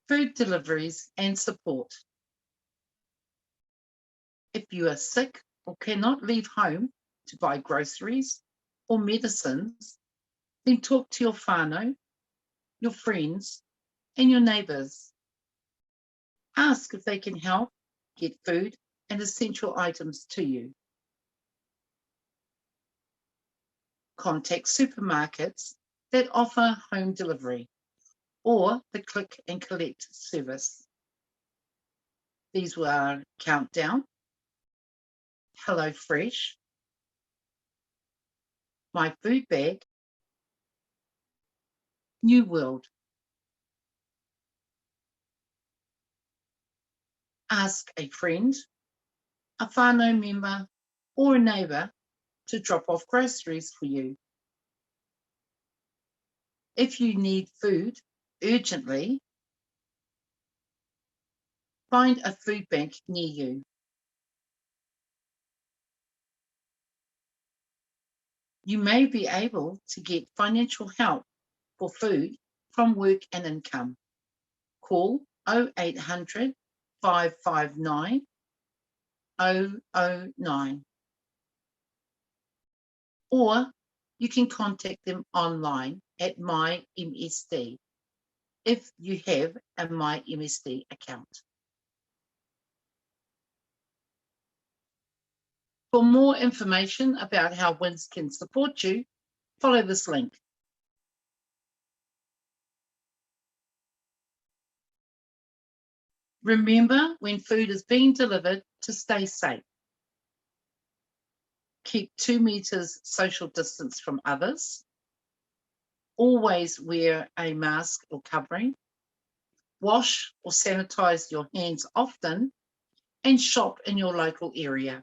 food deliveries and support. If you are sick or cannot leave home to buy groceries or medicines, then talk to your whānau, your friends, and your neighbours. Ask if they can help get food and essential items to you. Contact supermarkets that offer home delivery or the click and collect service. These are Countdown, Hello Fresh, My Food Bag, New World. Ask a friend, a whānau member, or a neighbour to drop off groceries for you. If you need food urgently, find a food bank near you. You may be able to get financial help for food from work and income. Call 0800 559 009. Or you can contact them online at MyMSD if you have a MyMSD account. For more information about how WINZ can support you, follow this link. Remember when food is being delivered to stay safe. Keep 2 meters social distance from others. Always wear a mask or covering. Wash or sanitize your hands often and shop in your local area.